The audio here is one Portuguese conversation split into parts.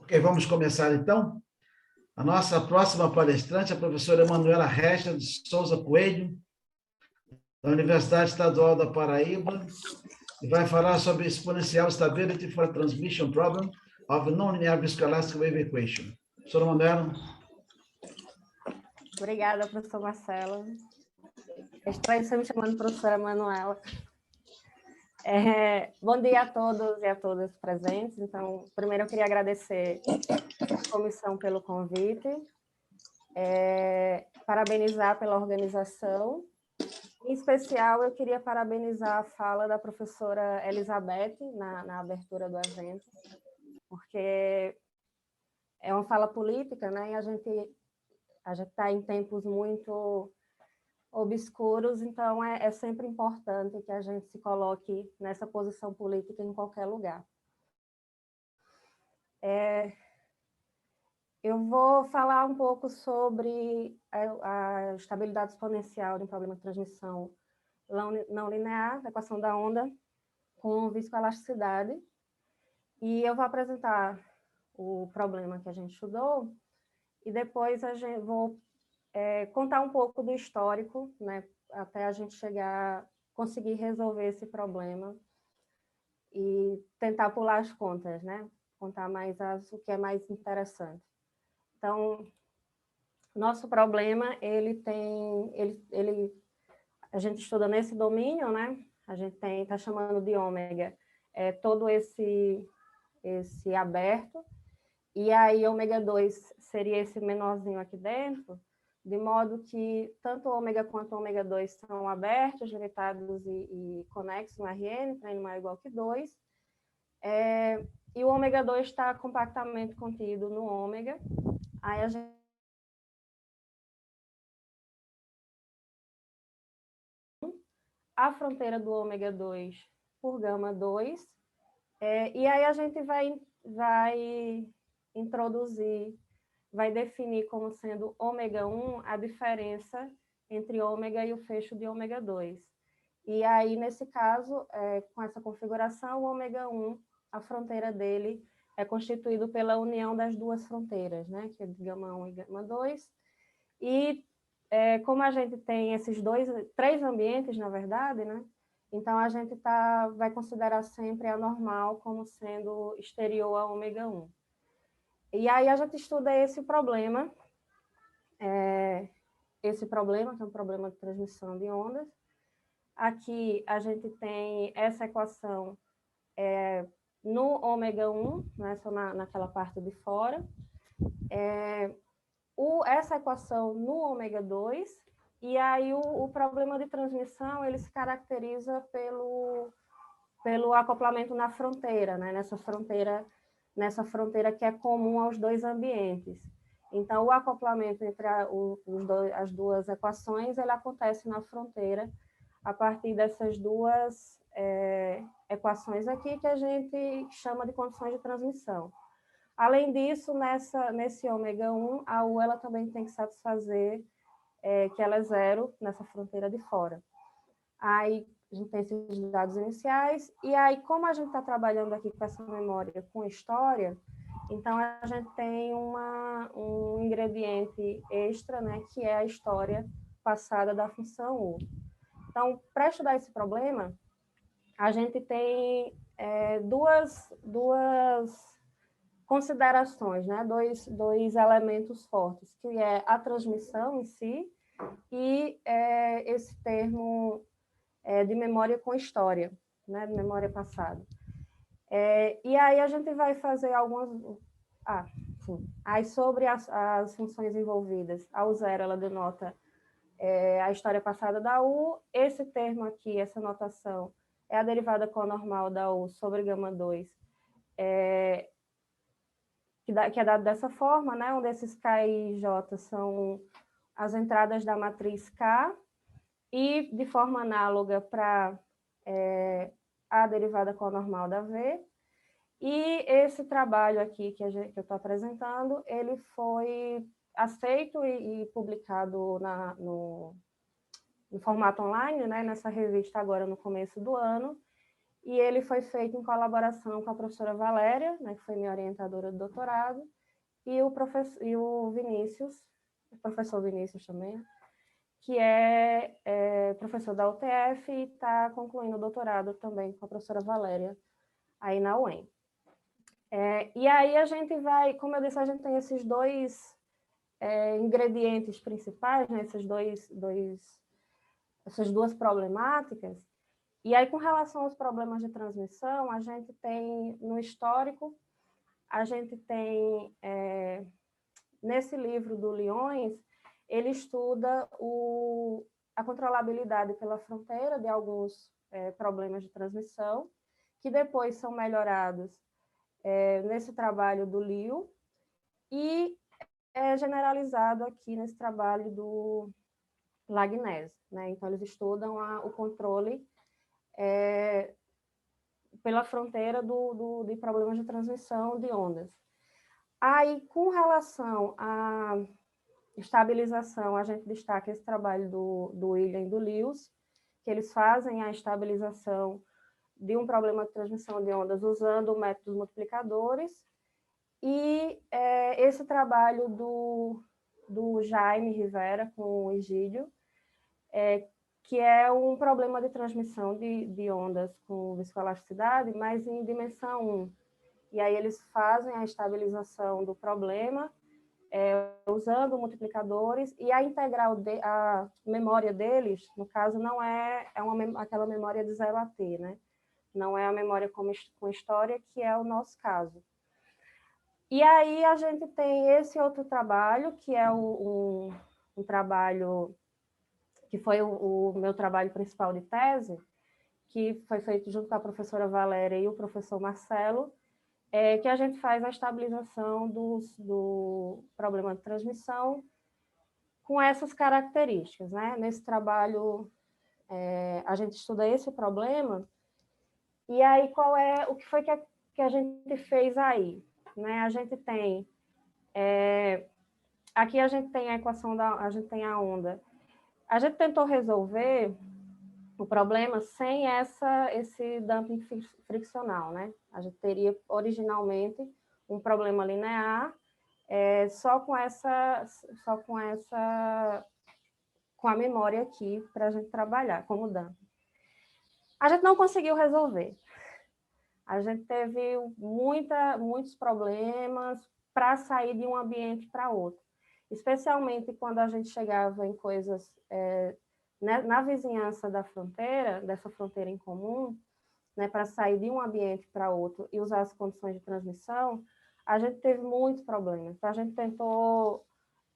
Ok, vamos começar então. A nossa próxima palestrante é a professora Emanuela Recha de Souza Coelho, da Universidade Estadual da Paraíba, e vai falar sobre Exponential Stability for Transmission Problem of Non-Linear Viscoelastic Wave Equation. Professora Emanuela. Obrigada, professor Marcelo. É estranho você me chamando de professora Emanuela. Bom dia a todos e a todas presentes. Então, primeiro eu queria agradecer a comissão pelo convite, parabenizar pela organização. Em especial, eu queria parabenizar a fala da professora Elizabeth na abertura do evento, porque é uma fala política, né? E a gente está em tempos muito obscuros, então é sempre importante que a gente se coloque nessa posição política em qualquer lugar. Eu vou falar um pouco sobre a estabilidade exponencial de um problema de transmissão não linear, da equação da onda, com viscoelasticidade, e eu vou apresentar o problema que a gente estudou, e depois vou contar um pouco do histórico, né, até a gente conseguir resolver esse problema e tentar pular as contas, né, contar mais o que é mais interessante. Então, nosso problema, a gente estuda nesse domínio, né, a gente está chamando de ômega, todo esse aberto, e aí ômega 2 seria esse menorzinho aqui dentro, de modo que tanto o ômega quanto o ômega 2 são abertos, limitados e conexos no Rn, para n maior ou igual que 2, e o ômega 2 está compactamente contido no ômega, aí a fronteira do ômega 2 por gama 2, e aí a gente vai introduzir, vai definir como sendo ômega 1 a diferença entre ômega e o fecho de ômega 2. E aí, nesse caso, com essa configuração, o ômega 1, a fronteira dele é constituído pela união das duas fronteiras, né, que é de gama 1 e gama 2. E como a gente tem esses três ambientes, na verdade, né, então a gente vai considerar sempre a normal como sendo exterior a ômega 1. E aí a gente estuda esse problema, que é um problema de transmissão de ondas. Aqui a gente tem essa equação no ômega 1, né, só naquela parte de fora. Essa equação no ômega 2, e aí o problema de transmissão ele se caracteriza pelo acoplamento na fronteira, né, nessa fronteira que é comum aos dois ambientes. Então, o acoplamento entre as duas equações ele acontece na fronteira a partir dessas duas equações aqui que a gente chama de condições de transmissão. Além disso, nesse ômega 1, a U ela também tem que satisfazer que ela é zero nessa fronteira de fora. Aí, a gente tem esses dados iniciais, e aí, como a gente está trabalhando aqui com essa memória com história, então a gente tem um ingrediente extra, né, que é a história passada da função U. Então, para estudar esse problema, a gente tem duas considerações, né, dois elementos fortes, que é a transmissão em si e esse termo de memória com história, né, de memória passada. E aí a gente vai fazer algumas... sim. Aí sobre as funções envolvidas, a U0 ela denota a história passada da U, esse termo aqui, essa notação, é a derivada conormal da U sobre gama 2, que é dado dessa forma, né, onde esses K e J são as entradas da matriz K, e de forma análoga para a derivada conormal da V. E esse trabalho aqui que eu estou apresentando, ele foi aceito e publicado em formato online, né, nessa revista agora no começo do ano, e ele foi feito em colaboração com a professora Valéria, né, que foi minha orientadora de doutorado, e o Vinícius, o professor Vinícius também, que é professor da UTF e está concluindo o doutorado também com a professora Valéria, aí na UEM. E aí a gente vai, como eu disse, a gente tem esses dois ingredientes principais, né, essas duas problemáticas, e aí com relação aos problemas de transmissão, a gente tem no histórico, a gente tem, nesse livro do Lyons, ele estuda a controlabilidade pela fronteira de alguns problemas de transmissão, que depois são melhorados nesse trabalho do Liu, e é generalizado aqui nesse trabalho do Lagnese, né? Então, eles estudam o controle pela fronteira de problemas de transmissão de ondas. Aí, com relação à estabilização, a gente destaca esse trabalho do William e do Lewis, que eles fazem a estabilização de um problema de transmissão de ondas usando métodos multiplicadores, e esse trabalho do Jaime Rivera com o Egídio, que é um problema de transmissão de ondas com viscoelasticidade, mas em dimensão 1. E aí eles fazem a estabilização do problema usando multiplicadores, e a integral, a memória deles, no caso, não aquela memória de 0 a t, né? Não é a memória com história, que é o nosso caso. E aí a gente tem esse outro trabalho, que é um trabalho que foi o meu trabalho principal de tese, que foi feito junto com a professora Valéria e o professor Marcelo, que a gente faz a estabilização do problema de transmissão com essas características, né? Nesse trabalho, a gente estuda esse problema, e aí o que foi que a gente fez aí? Né? A gente tem, aqui a gente tem a equação a gente tem a onda. A gente tentou resolver o problema sem esse dumping friccional, né? A gente teria originalmente um problema linear com a memória aqui para a gente trabalhar como dumping. A gente não conseguiu resolver. A gente teve muitos problemas para sair de um ambiente para outro, especialmente quando a gente chegava em coisas na vizinhança da fronteira, dessa fronteira em comum, né, para sair de um ambiente para outro e usar as condições de transmissão, a gente teve muitos problemas. Então, a gente tentou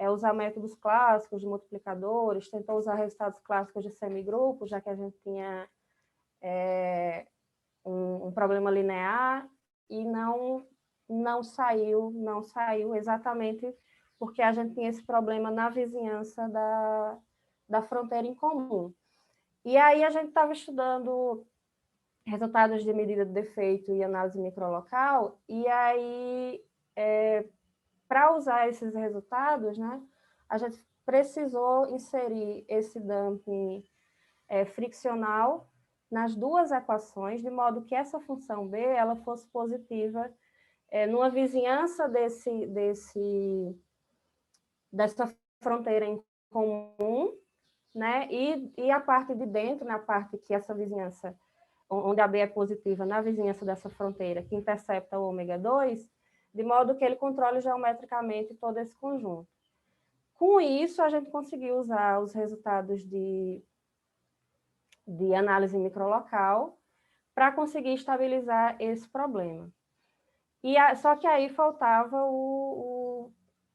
usar métodos clássicos de multiplicadores, tentou usar resultados clássicos de semigrupo, já que a gente tinha um problema linear, e não saiu exatamente porque a gente tinha esse problema na vizinhança da fronteira em comum. E aí a gente estava estudando resultados de medida de defeito e análise microlocal, e aí, para usar esses resultados, né, a gente precisou inserir esse dumping friccional nas duas equações, de modo que essa função B ela fosse positiva numa vizinhança dessa fronteira em comum, né? E a parte de dentro, na parte que essa vizinhança, onde a B é positiva, na vizinhança dessa fronteira, que intercepta o ômega 2, de modo que ele controle geometricamente todo esse conjunto. Com isso, a gente conseguiu usar os resultados de análise microlocal para conseguir estabilizar esse problema. Só que aí faltava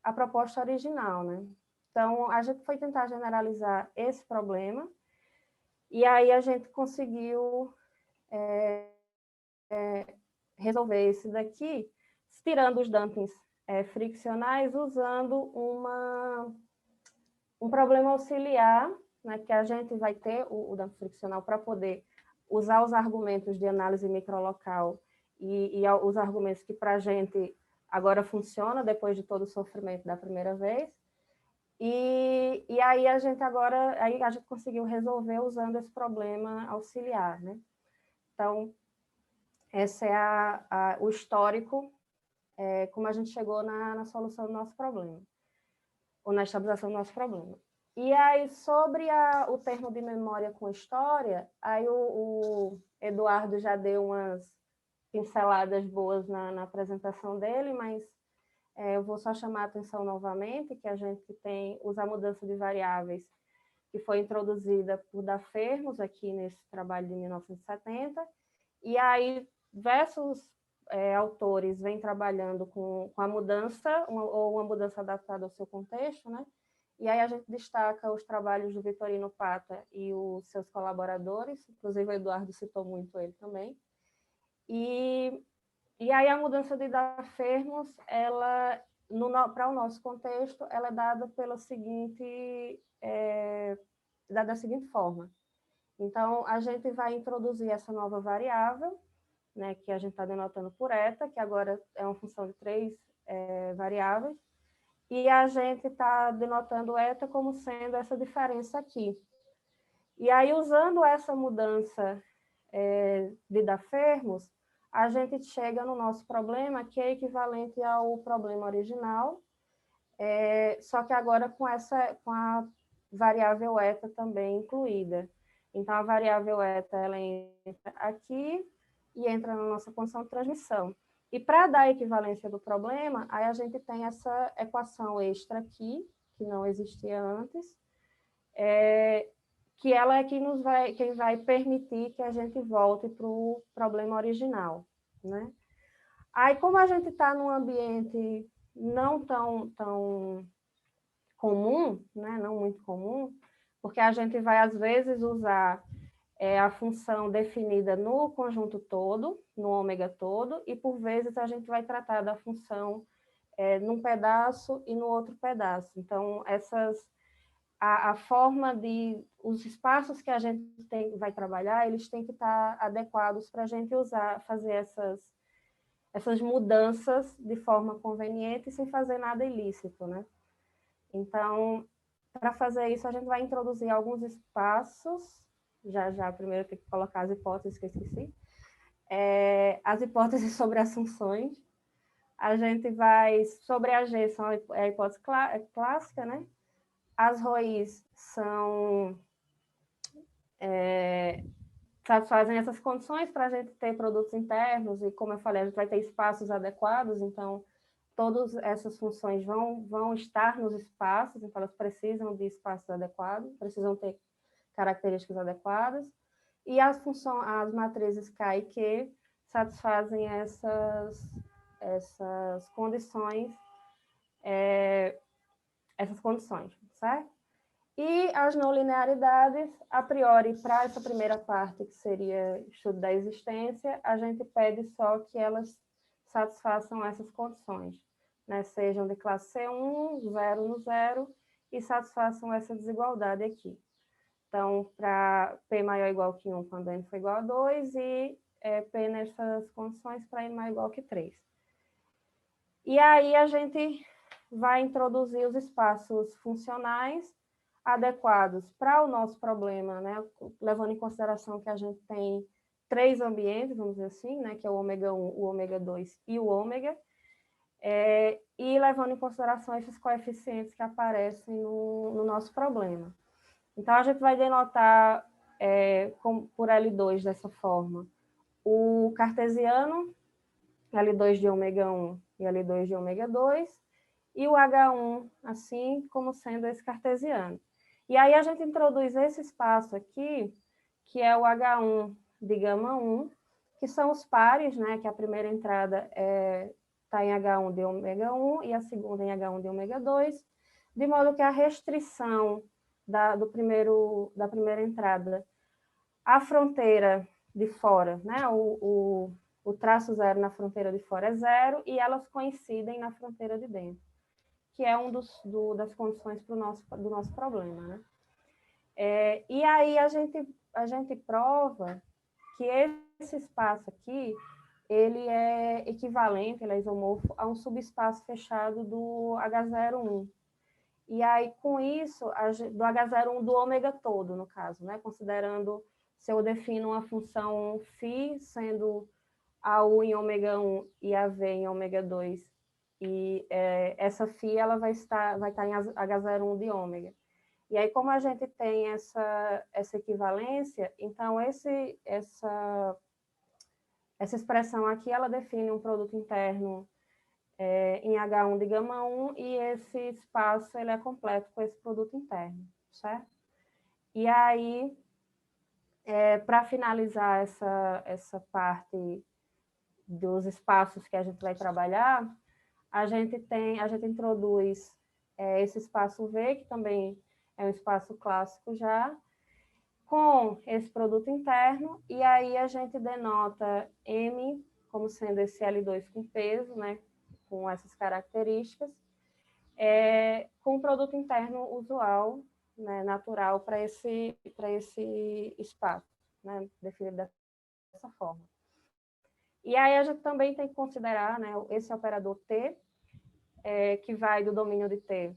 a proposta original, né? Então, a gente foi tentar generalizar esse problema, e aí a gente conseguiu resolver esse daqui, tirando os dumpings friccionais, usando um problema auxiliar, né, que a gente vai ter o dumping friccional para poder usar os argumentos de análise microlocal e os argumentos que para a gente agora funciona depois de todo o sofrimento da primeira vez. E aí a gente agora, aí a gente conseguiu resolver usando esse problema auxiliar, né? Então, esse é o histórico, como a gente chegou na solução do nosso problema, ou na estabilização do nosso problema. E aí, sobre o termo de memória com história, aí o Eduardo já deu umas pinceladas boas na apresentação dele, mas eu vou só chamar a atenção novamente, que a gente tem usar mudança de variáveis, que foi introduzida por Dafermos aqui nesse trabalho de 1970, e aí diversos autores vêm trabalhando com a mudança, ou uma mudança adaptada ao seu contexto, né? E aí a gente destaca os trabalhos do Vitorino Pata e os seus colaboradores, inclusive o Eduardo citou muito ele também. E aí a mudança de Dafermos, ela, para o nosso contexto, ela é dada pela seguinte, da seguinte forma. Então, a gente vai introduzir essa nova variável, né, que a gente está denotando por eta, que agora é uma função de 3 variáveis, e a gente está denotando eta como sendo essa diferença aqui. E aí, usando essa mudança de Dafermos, a gente chega no nosso problema, que é equivalente ao problema original, só que agora com a variável eta também incluída. Então, a variável eta ela entra aqui e entra na nossa condição de transmissão. E para dar a equivalência do problema, aí a gente tem essa equação extra aqui, que não existia antes, que ela é quem vai permitir que a gente volte para o problema original, né? Aí, como a gente está num ambiente não tão comum, né? Não muito comum, porque a gente vai, às vezes, usar a função definida no conjunto todo, no ômega todo, e, por vezes, a gente vai tratar da função num pedaço e no outro pedaço. Então, a forma os espaços que a gente vai trabalhar, eles têm que estar adequados para a gente fazer essas mudanças de forma conveniente, sem fazer nada ilícito, né? Então, para fazer isso, a gente vai introduzir alguns espaços, já primeiro tem que colocar as hipóteses que eu esqueci, as hipóteses sobre assunções, a gente vai, sobre a G, são a hipótese clássica, né? As ROIs satisfazem essas condições para a gente ter produtos internos, e como eu falei, a gente vai ter espaços adequados, então todas essas funções vão estar nos espaços, então elas precisam de espaços adequados, precisam ter características adequadas, e as matrizes K e Q satisfazem essas condições, certo? E as não linearidades, a priori, para essa primeira parte, que seria estudo da existência, a gente pede só que elas satisfaçam essas condições, né? Sejam de classe C1, 0 no 0, e satisfaçam essa desigualdade aqui. Então, para P maior ou igual que 1, quando N for igual a 2, e P nessas condições para N maior ou igual que 3. E aí a gente vai introduzir os espaços funcionais adequados para o nosso problema, né? Levando em consideração que a gente tem 3 ambientes, vamos dizer assim, né? Que é o ômega 1, o ômega 2 e o ômega, e levando em consideração esses coeficientes que aparecem no nosso problema. Então, a gente vai denotar por L2 dessa forma o cartesiano, L2 de ômega 1 e L2 de ômega 2, e o H1, assim como sendo esse cartesiano. E aí a gente introduz esse espaço aqui, que é o H1 de gama 1, que são os pares, né? Que a primeira entrada está em H1 de ômega 1 e a segunda em H1 de ômega 2, de modo que a restrição da primeira entrada, a fronteira de fora, né? O traço zero na fronteira de fora é 0 e elas coincidem na fronteira de dentro, que é das condições do nosso problema, né? E aí a gente prova que esse espaço aqui, ele é equivalente, ele é isomorfo a um subespaço fechado do H01. E aí, com isso, do H01 do ômega todo, no caso, né? Considerando, se eu defino uma função φ, sendo AU em ômega 1 e AV em ômega 2, e essa φ ela vai estar em H01 de ômega. E aí, como a gente tem essa equivalência, então essa expressão aqui, ela define um produto interno em H1 de gama 1, e esse espaço ele é completo com esse produto interno, certo? E aí, para finalizar essa parte dos espaços que a gente vai trabalhar, a gente introduz esse espaço V, que também é um espaço clássico já, com esse produto interno, e aí a gente denota M como sendo esse L2 com peso, né, com essas características, com o produto interno usual, né, natural para esse espaço, né, definido dessa forma. E aí a gente também tem que considerar, né, esse operador T, que vai do domínio de T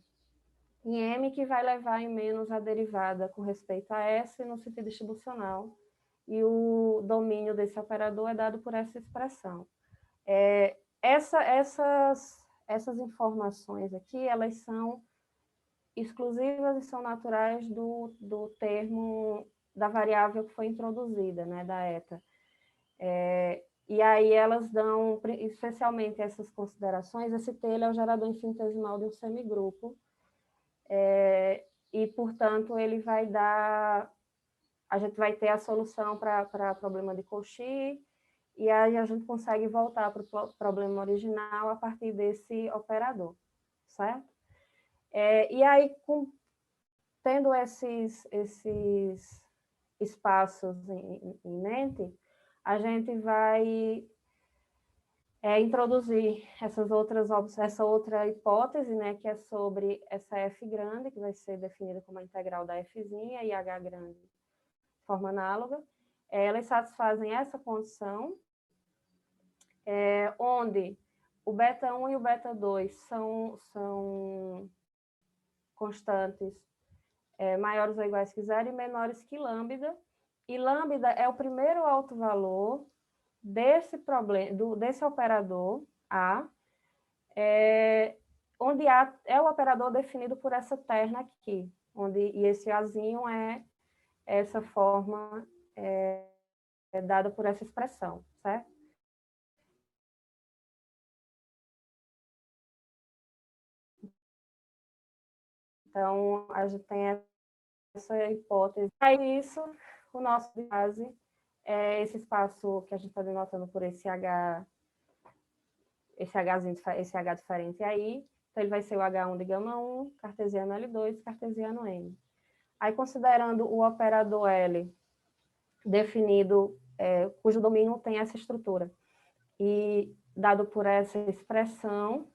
em M, que vai levar em menos a derivada com respeito a S no sentido distribucional, e o domínio desse operador é dado por essa expressão. Essas informações aqui, elas são exclusivas e são naturais do termo, da variável que foi introduzida, né, da eta. E aí elas dão, especialmente essas considerações, esse T ele é o gerador infinitesimal de um semigrupo, e, portanto, ele vai dar... A gente vai ter a solução para problema de Cauchy, e aí a gente consegue voltar para o problema original a partir desse operador, certo? E aí, tendo esses espaços em mente, a gente vai introduzir essa outra hipótese, né, que é sobre essa F grande, que vai ser definida como a integral da Fzinha, e H grande de forma análoga. Elas satisfazem essa condição, onde o beta 1 e o beta 2 são constantes maiores ou iguais que zero e menores que lambda, e lambda é o primeiro alto valor desse operador A, onde A é o operador definido por essa terna aqui, e esse Azinho é essa forma dada por essa expressão, certo? Então, a gente tem essa hipótese. Aí, isso, o nosso base é esse espaço que a gente está denotando por esse H, esse H diferente aí. Então, ele vai ser o H1 de gama 1, cartesiano L2, cartesiano N. Aí, considerando o operador L definido, cujo domínio tem essa estrutura, e dado por essa expressão,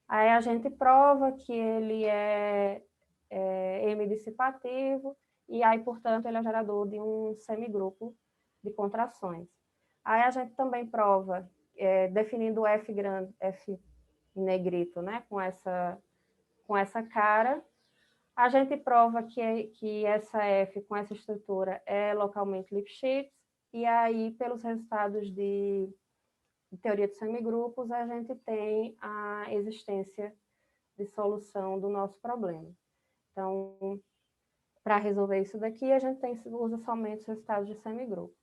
aí a gente prova que ele é M dissipativo, e aí, portanto, ele é gerador de um semigrupo de contrações. Aí a gente também prova, definindo o F grande, F em negrito, né, com essa cara, a gente prova que essa F com essa estrutura é localmente Lipschitz, e aí, pelos resultados de teoria de semigrupos, a gente tem a existência de solução do nosso problema. Então, para resolver isso daqui, a gente usa somente os resultados de semigrupo.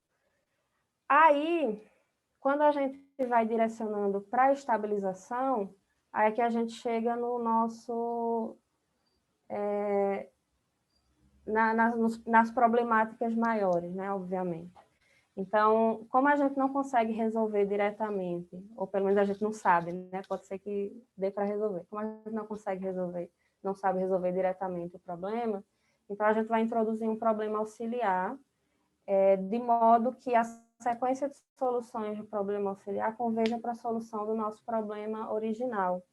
Aí, quando a gente vai direcionando para a estabilização, aí é que a gente chega no nosso... nas problemáticas maiores, né, obviamente. Então, como a gente não consegue resolver diretamente, ou pelo menos a gente não sabe, né, pode ser que dê para resolver. Como a gente não consegue resolver, não sabe resolver diretamente o problema, então a gente vai introduzir um problema auxiliar, de modo que a sequência de soluções do problema auxiliar converja para a solução do nosso problema original.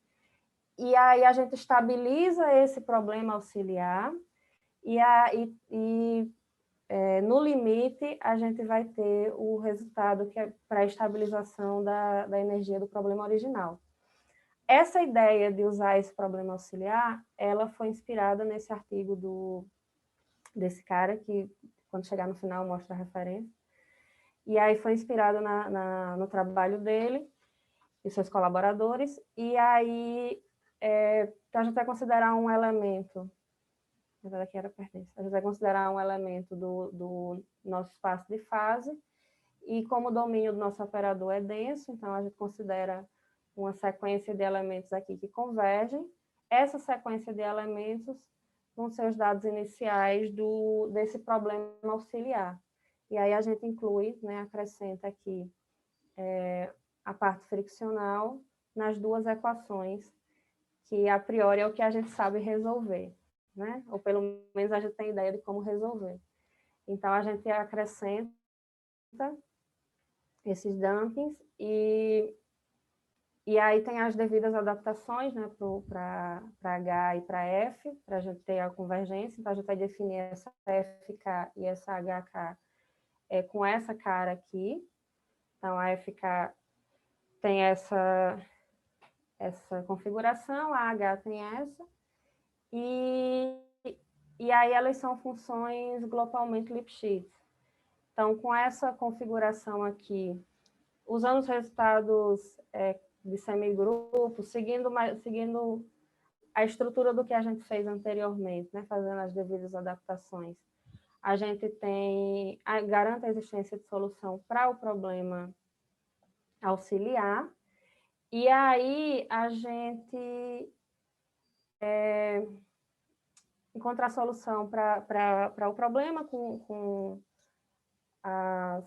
E aí a gente estabiliza esse problema auxiliar, no limite, a gente vai ter o resultado que é para a estabilização da energia do problema original. essa ideia de usar esse problema auxiliar, ela foi inspirada nesse artigo desse cara, que quando chegar no final mostra a referência, e aí foi inspirada no trabalho dele e seus colaboradores, e aí então a gente vai considerar um elemento, aqui era pertence, a gente vai considerar um elemento do nosso espaço de fase, e como o domínio do nosso operador é denso, então a gente considera uma sequência de elementos aqui que convergem. Essa sequência de elementos vão ser os dados iniciais desse problema auxiliar. E aí a gente inclui, né, acrescenta aqui a parte friccional nas duas equações, que a priori é o que a gente sabe resolver, né? Ou pelo menos a gente tem ideia de como resolver. Então a gente acrescenta esses dampings e aí tem as devidas adaptações, né, para H e para F, para a gente ter a convergência. Então, a gente vai definir essa FK e essa HK com essa cara aqui. Então, a FK tem essa configuração, a H tem essa. E aí elas são funções globalmente Lipschitz. Então, com essa configuração aqui, usando os resultados de semigrupo, seguindo a estrutura do que a gente fez anteriormente, né, fazendo as devidas adaptações, a gente garante a existência de solução para o problema auxiliar, e aí a gente encontra a solução para o problema com a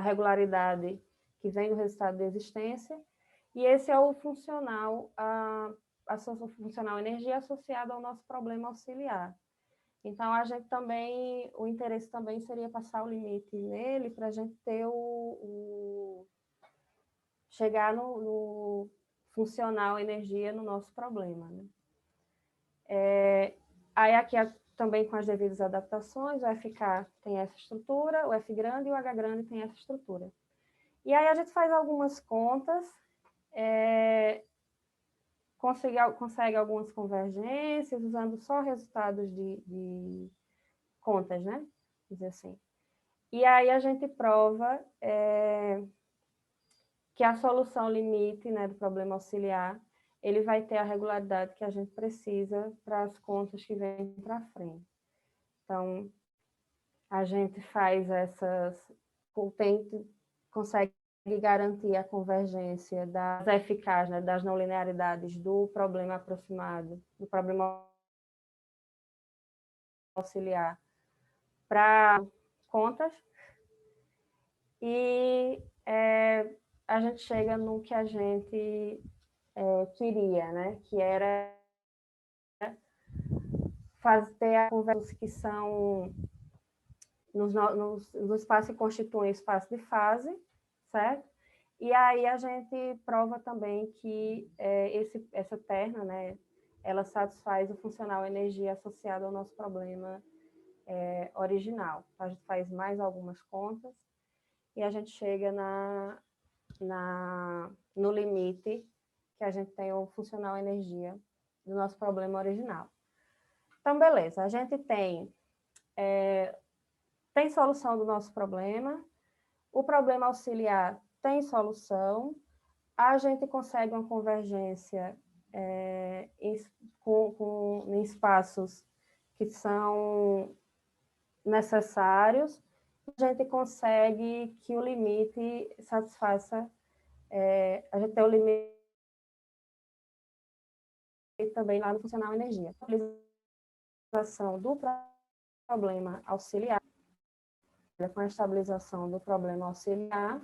regularidade que vem do resultado de existência, e esse é o funcional, a funcional energia associada ao nosso problema auxiliar. Então, a gente também, o interesse também seria passar o limite nele para a gente ter chegar no funcional energia no nosso problema, né? Aí aqui também com as devidas adaptações, o FK tem essa estrutura, o F grande e o H grande tem essa estrutura. E aí a gente faz algumas contas, consegue algumas convergências, usando só resultados de contas, né? Dizer assim. E aí a gente prova que a solução limite, né, do problema auxiliar, ele vai ter a regularidade que a gente precisa para as contas que vêm para frente. Então, a gente faz consegue garantir a convergência das FKs, né, das não linearidades do problema aproximado, do problema auxiliar para contas, e a gente chega no que a gente queria, né, que era fazer a conversa que são no espaço que constitui espaço de fase, certo? E aí a gente prova também que essa terna, né, ela satisfaz o funcional energia associado ao nosso problema original. A gente faz mais algumas contas e a gente chega no limite que a gente tem o funcional energia do nosso problema original. Então, beleza, a gente tem solução do nosso problema, o problema auxiliar tem solução, a gente consegue uma convergência em espaços que são necessários, a gente consegue que o limite satisfaça, a gente tem o limite também lá no funcional energia. A estabilização do problema auxiliar, com a estabilização do problema auxiliar,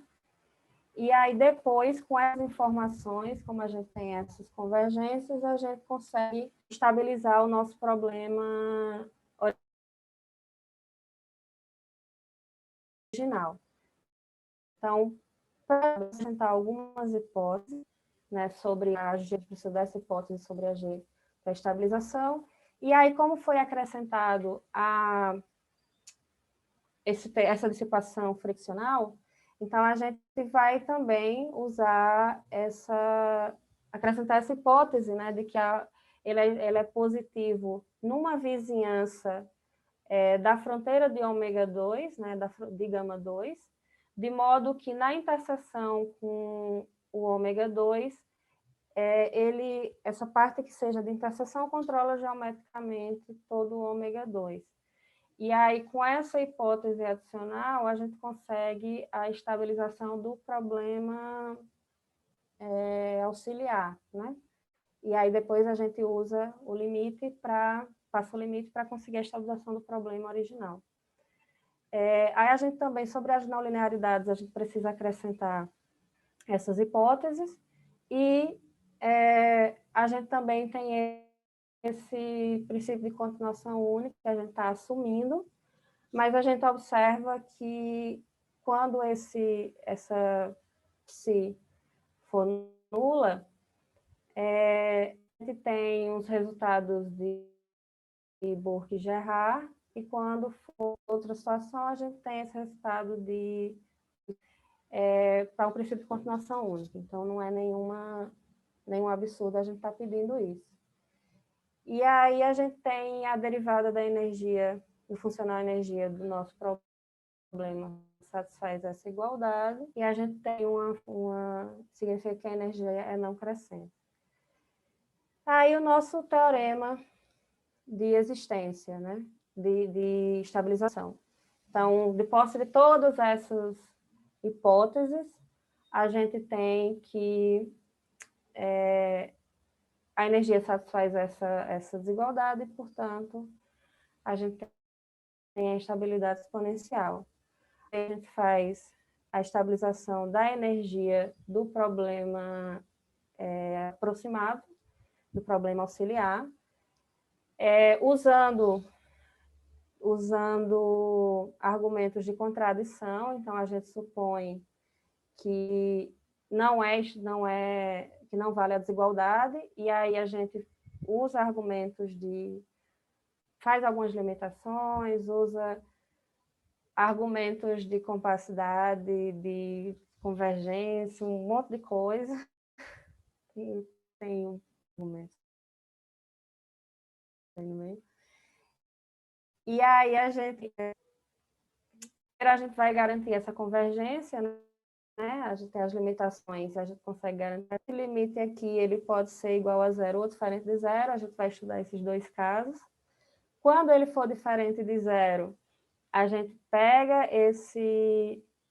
e aí depois, com essas informações, como a gente tem essas convergências, a gente consegue estabilizar o nosso problema original. Então, para apresentar algumas hipóteses, né, sobre a G, precisa dessa hipótese sobre a G para a estabilização, e aí como foi acrescentado essa dissipação friccional, então a gente vai também usar acrescentar essa hipótese, né, de que ele é positivo numa vizinhança da fronteira de ômega 2, né, de gama 2, de modo que na interseção com o ômega 2, essa parte que seja de interseção controla geometricamente todo o ômega 2. E aí, com essa hipótese adicional, a gente consegue a estabilização do problema auxiliar, né? E aí depois a gente usa o limite passa o limite para conseguir a estabilização do problema original. Aí a gente também, sobre as não linearidades, a gente precisa acrescentar essas hipóteses e a gente também tem esse princípio de continuação única que a gente está assumindo, mas a gente observa que quando essa psi for nula, a gente tem os resultados de Burke e Gerard, e quando for outra situação, a gente tem esse resultado para o princípio de continuação única. Então, não é nenhum absurdo a gente estar pedindo isso. E aí a gente tem a derivada da energia, do funcional energia do nosso problema satisfaz essa igualdade, e a gente tem significa que a energia é não crescente. Aí o nosso teorema de existência, né? de estabilização. Então, de posse de todas essas hipóteses, a gente tem que a energia satisfaz essa desigualdade e, portanto, a gente tem a estabilidade exponencial. A gente faz a estabilização da energia do problema aproximado, do problema auxiliar, usando argumentos de contradição. Então, a gente supõe que que não vale a desigualdade, e aí a gente usa argumentos faz algumas limitações, usa argumentos de compacidade, de convergência, um monte de coisa, e tem um argumento no meio. E aí a gente vai garantir essa convergência, né? A gente tem as limitações, a gente consegue garantir. Esse limite aqui, ele pode ser igual a zero ou diferente de zero, a gente vai estudar esses dois casos. Quando ele for diferente de zero, a gente pega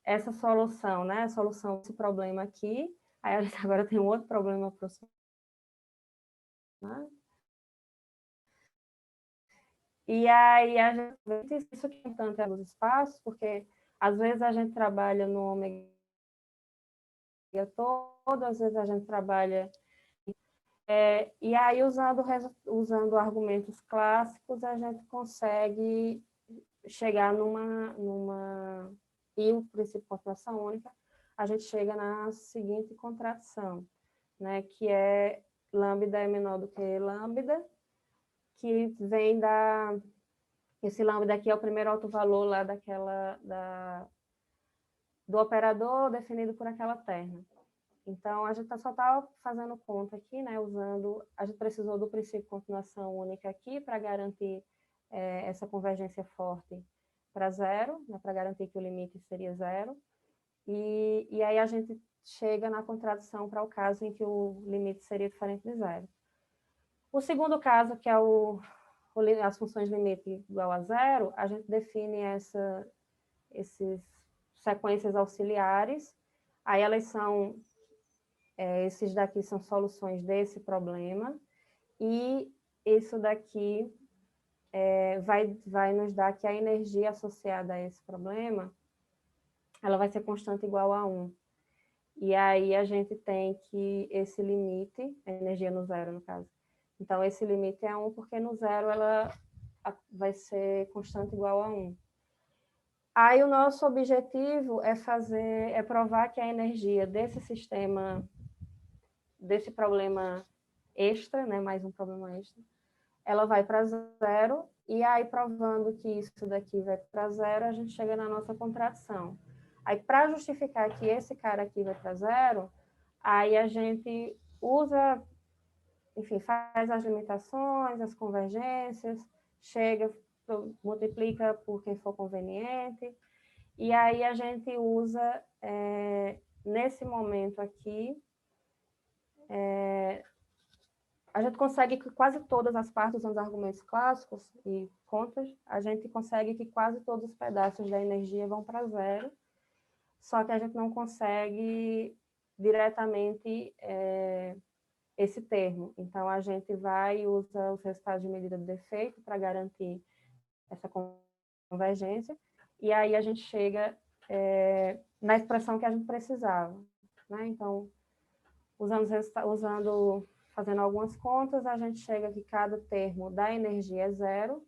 essa solução, né? A solução desse problema aqui, aí a gente agora tem um outro problema aproximado. E aí a gente vê isso aqui tanto é nos espaços, porque às vezes a gente trabalha no ômega todo, às vezes a gente trabalha... e aí, usando argumentos clássicos, a gente consegue chegar e o princípio de continuação única, a gente chega na seguinte contradição, né, que é lambda é menor do que lambda, que vem esse lambda aqui é o primeiro autovalor lá do operador definido por aquela terna. Então, a gente só está fazendo conta aqui, né, a gente precisou do princípio de continuação única aqui para garantir essa convergência forte para zero, né, para garantir que o limite seria zero, e aí a gente chega na contradição para o caso em que o limite seria diferente de zero. O segundo caso, que é as funções limite igual a zero, a gente define essas sequências auxiliares, aí elas são... esses daqui são soluções desse problema, e isso daqui vai nos dar que a energia associada a esse problema, ela vai ser constante igual a 1. E aí a gente tem que esse limite, a energia no zero, no caso. Então, esse limite é 1, porque no zero ela vai ser constante igual a 1. Aí o nosso objetivo é provar que a energia desse sistema, desse problema extra, né, mais um problema extra, ela vai para zero, e aí provando que isso daqui vai para zero, a gente chega na nossa contradição. Aí, para justificar que esse cara aqui vai para zero, aí a gente usa, enfim, faz as limitações, as convergências, chega, multiplica por quem for conveniente, e aí a gente usa, nesse momento aqui, a gente consegue que quase todas as partes, usando os argumentos clássicos e contas, a gente consegue que quase todos os pedaços da energia vão para zero, só que a gente não consegue diretamente esse termo. Então, a gente vai e usa os resultados de medida de defeito para garantir essa convergência, e aí a gente chega na expressão que a gente precisava, né? Então, fazendo algumas contas, a gente chega que cada termo da energia é zero,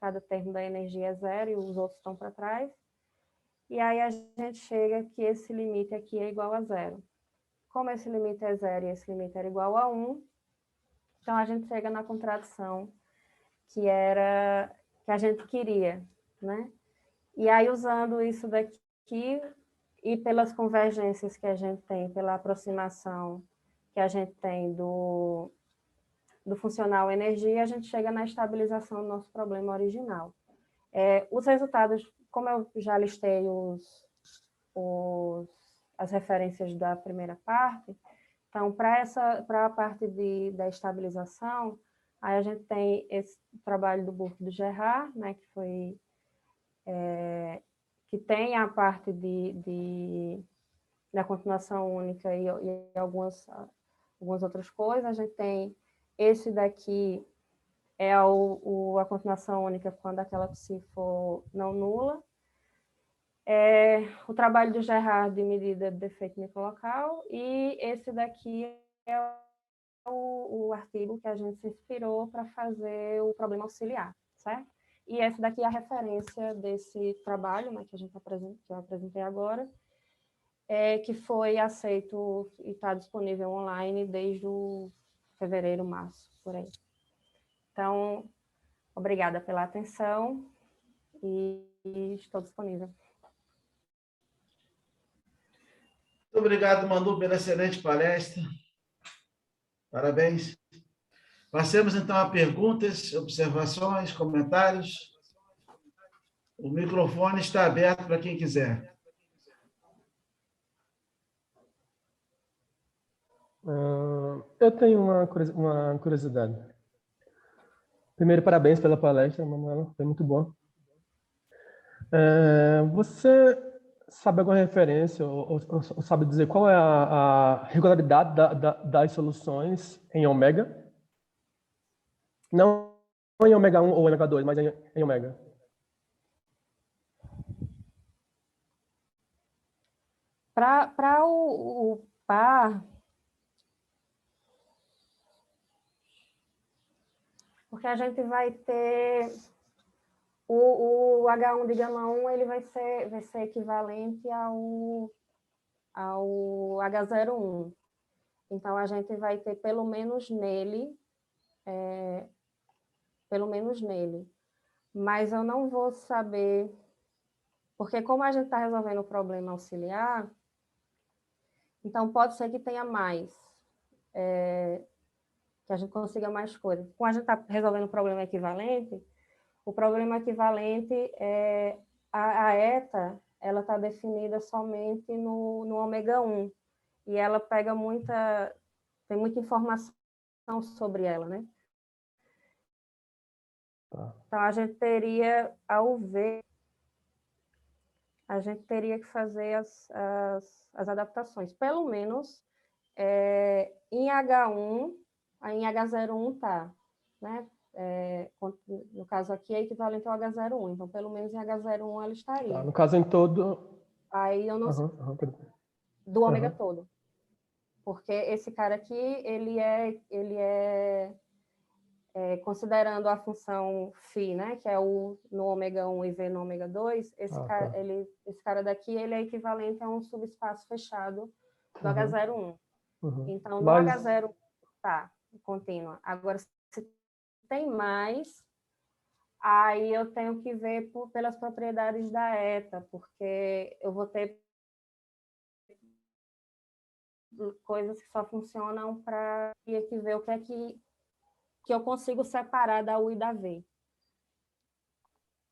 cada termo da energia é zero e os outros estão para trás, e aí a gente chega que esse limite aqui é igual a zero. Como esse limite é zero e esse limite era igual a 1, então a gente chega na contradição que a gente queria, né? E aí, usando isso daqui e pelas convergências que a gente tem, pela aproximação que a gente tem do funcional energia, a gente chega na estabilização do nosso problema original. Os resultados, como eu já listei as referências da primeira parte, então, para a parte da estabilização, aí a gente tem esse trabalho do Bourque e do Gerard, né, que tem a parte da continuação única e algumas outras coisas. A gente tem esse daqui, a continuação única quando aquela psi for não nula. O trabalho do Gerard de medida de defeito microlocal, e esse daqui é o artigo que a gente se inspirou para fazer o problema auxiliar, certo? E esse daqui é a referência desse trabalho, né, que eu apresentei agora, que foi aceito e está disponível online desde o fevereiro, março, por aí. Então, obrigada pela atenção e estou disponível. Muito obrigado, Manu, pela excelente palestra. Parabéns. Passemos, então, a perguntas, observações, comentários. O microfone está aberto para quem quiser. Eu tenho uma curiosidade. Primeiro, parabéns pela palestra, Manuela, foi muito boa. Você sabe alguma referência ou sabe dizer qual é a regularidade das soluções em ômega? Não em ômega 1 ou ômega 2, mas em ômega. Para o par, porque a gente vai ter o H1 de gama 1, ele vai ser equivalente ao H01. Então, a gente vai ter pelo menos nele, mas eu não vou saber, porque como a gente está resolvendo o problema auxiliar, então pode ser que tenha mais, que a gente consiga mais coisas. Como a gente está resolvendo o problema equivalente, o problema equivalente, a eta, ela está definida somente no ômega 1, e ela tem muita informação sobre ela, né? Tá. Então, a gente teria, ao ver, a gente teria que fazer as adaptações. Pelo menos, em H1, em H01 tá, né? No caso aqui, é equivalente ao H01. Então, pelo menos em H01 ela estaria. Tá, no caso, em todo... Aí eu não sei do ômega todo. Porque esse cara aqui, ele é considerando a função φ, né, que é no ômega 1 e V no ômega 2, esse cara daqui, ele é equivalente a um subespaço fechado do H01. Então, no H0, tá, contínua. Agora, se tem mais, aí eu tenho que ver pelas propriedades da eta, porque eu vou ter coisas que só funcionam para ver o que é que eu consigo separar da U e da V.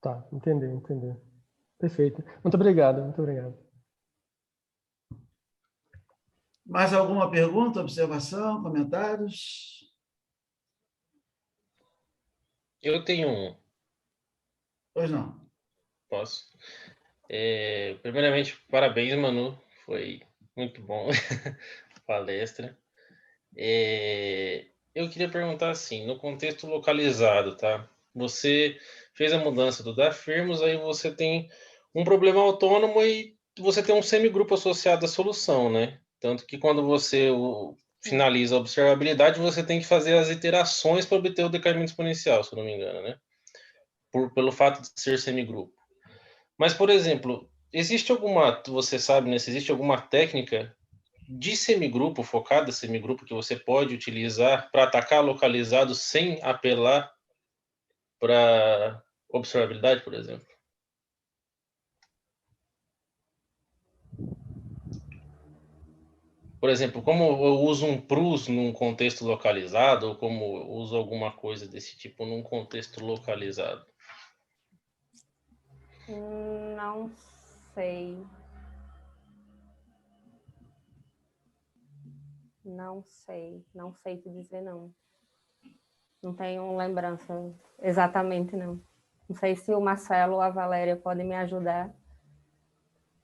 Tá, entendi. Perfeito. Muito obrigado. Mais alguma pergunta, observação, comentários? Eu tenho um. Pois não. Posso? Primeiramente, parabéns, Manu. Foi muito bom a palestra. Eu queria perguntar assim, no contexto localizado, tá? Você fez a mudança do Dafirmos, aí você tem um problema autônomo e você tem um semigrupo associado à solução, né? Tanto que quando você finaliza a observabilidade, você tem que fazer as iterações para obter o decaimento exponencial, se eu não me engano, né? Pelo fato de ser semigrupo. Mas, por exemplo, você sabe, né, se existe alguma técnica de semigrupo, focada semigrupo, que você pode utilizar para atacar localizado sem apelar para observabilidade, por exemplo? Por exemplo, como eu uso um PRUS num contexto localizado, ou como eu uso alguma coisa desse tipo num contexto localizado? Não sei. Não sei te dizer, não. Não tenho lembrança exatamente, não. Não sei se o Marcelo ou a Valéria podem me ajudar,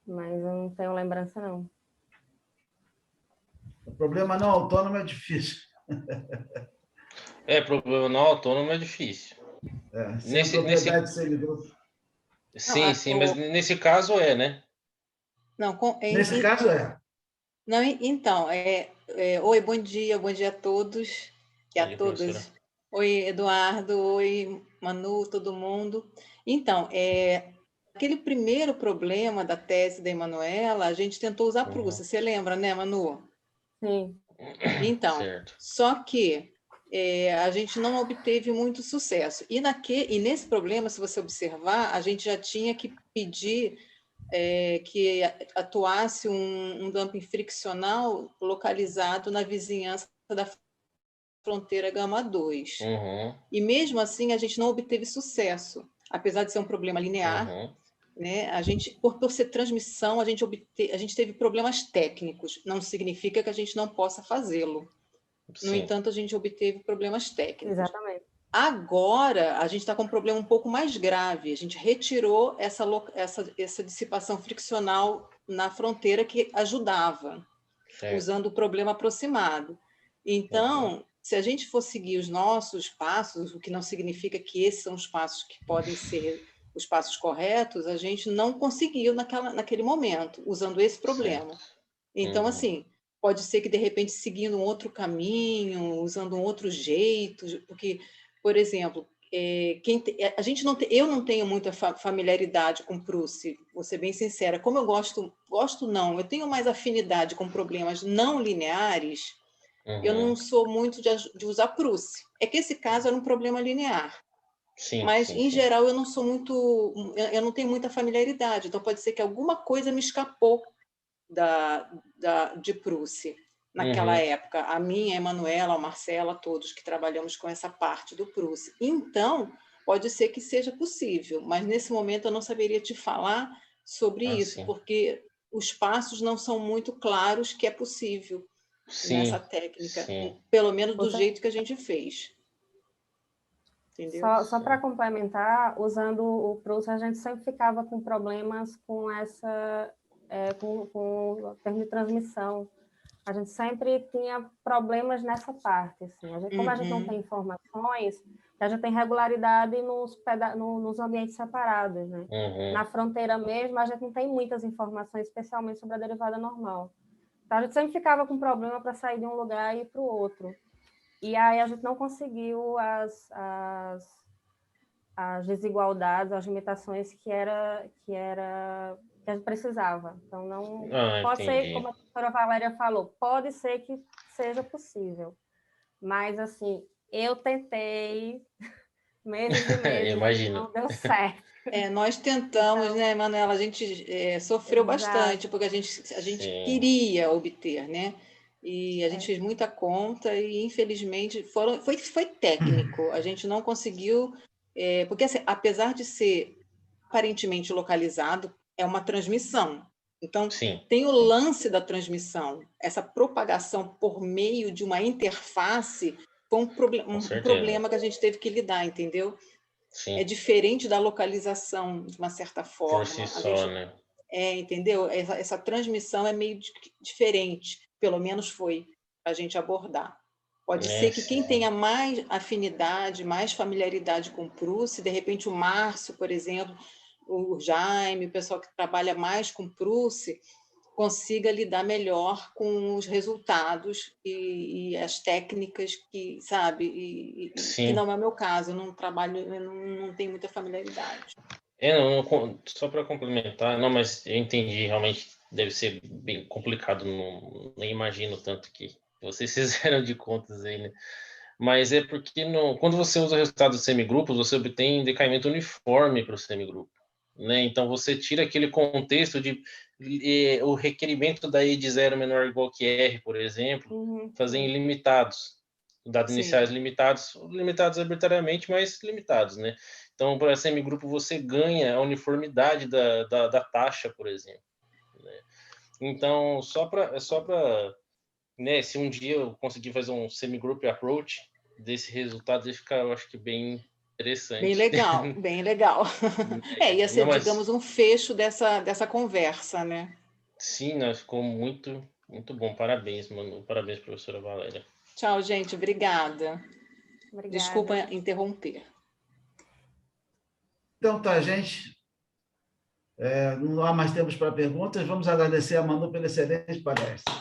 mas eu não tenho lembrança, não. O problema não autônomo é difícil. Problema não autônomo é difícil. Sem a propriedade de semigrupo. Sim, mas nesse caso né? Não, Nesse caso Não, então, oi, bom dia a todos e a todas. Professora. Oi, Eduardo, oi, Manu, todo mundo. Então, aquele primeiro problema da tese da Emanuela, a gente tentou usar Prússia, você lembra, né, Manu? Sim. Então, Certo. só que a gente não obteve muito sucesso. E nesse problema, se você observar, a gente já tinha que pedir que atuasse um dumping friccional localizado na vizinhança da fronteira gama 2. Uhum. E mesmo assim, a gente não obteve sucesso. Apesar de ser um problema linear, né, a gente, por ser transmissão, a gente teve problemas técnicos. Não significa que a gente não possa fazê-lo. No entanto, a gente obteve problemas técnicos. Exatamente. Agora, a gente está com um problema um pouco mais grave. A gente retirou essa dissipação friccional na fronteira que ajudava, usando o problema aproximado. Então, se a gente for seguir os nossos passos, o que não significa que esses são os passos que podem ser os passos corretos, a gente não conseguiu naquele momento, usando esse problema. Então, assim, pode ser que, de repente, seguindo um outro caminho, usando um outro jeito, porque, por exemplo, eu não tenho muita familiaridade com Proust, vou ser bem sincera. Como eu eu tenho mais afinidade com problemas não lineares, eu não sou muito de usar Proust. É que esse caso era um problema linear. Mas, em geral, eu não tenho muita familiaridade, então pode ser que alguma coisa me escapou de Proust naquela época. A minha, a Emanuela, a Marcela, todos que trabalhamos com essa parte do Proust. Então, pode ser que seja possível, mas nesse momento eu não saberia te falar sobre isso, porque os passos não são muito claros que é possível nessa técnica, pelo menos do jeito que a gente fez. Entendeu? Só para complementar, usando o Proust, a gente sempre ficava com problemas com com o termo de transmissão. A gente sempre tinha problemas nessa parte. Assim. Como a gente não tem informações, a gente tem regularidade nos ambientes separados. Né? Na fronteira mesmo, a gente não tem muitas informações, especialmente sobre a derivada normal. Então, a gente sempre ficava com problema para sair de um lugar e ir para o outro. E aí a gente não conseguiu as desigualdades, as limitações que a gente precisava. Então, não pode ser, como a professora Valéria falou, pode ser que seja possível. Mas, assim, eu tentei meses e meses, não deu certo. Nós tentamos, né, Manuela? A gente sofreu bastante, porque a gente queria obter, né? E a gente fez muita conta e, infelizmente, foi técnico. A gente não conseguiu... porque, assim, apesar de ser aparentemente localizado, é uma transmissão. Então, tem o lance da transmissão. Essa propagação por meio de uma interface foi um problema que a gente teve que lidar, entendeu? Sim. É diferente da localização, de uma certa forma. Por si só, né? Entendeu? Essa transmissão é meio diferente, pelo menos foi a gente abordar. Pode ser que quem tenha mais afinidade, mais familiaridade com o Prussi, de repente o Márcio, por exemplo, o Jaime, o pessoal que trabalha mais com Prussi, consiga lidar melhor com os resultados e as técnicas que, sabe, que não é o meu caso, eu não trabalho, eu não tenho muita familiaridade. Só para complementar, não, mas eu entendi, realmente deve ser bem complicado, nem imagino tanto que vocês fizeram de contas aí, né? Mas é porque quando você usa resultados de semigrupos, você obtém decaimento uniforme para o semigrupo, né? Então você tira aquele contexto de o requerimento da I de 0 menor ou igual que R, por exemplo, fazer em limitados, dados iniciais limitados arbitrariamente, mas limitados, né? Então, para semigrupo, você ganha a uniformidade da taxa, por exemplo, né? Então, só para né, se um dia eu conseguir fazer um semigroup approach desse resultado, vai ficar, eu acho que bem interessante. Bem legal, bem legal. Ia ser, digamos, um fecho dessa conversa, né? Sim, ficou muito, muito bom. Parabéns, Manu. Parabéns, professora Valéria. Tchau, gente. Obrigada. Desculpa Obrigada. interromper. Então tá, gente. Não há mais tempo para perguntas. Vamos agradecer a Manu pela excelente palestra.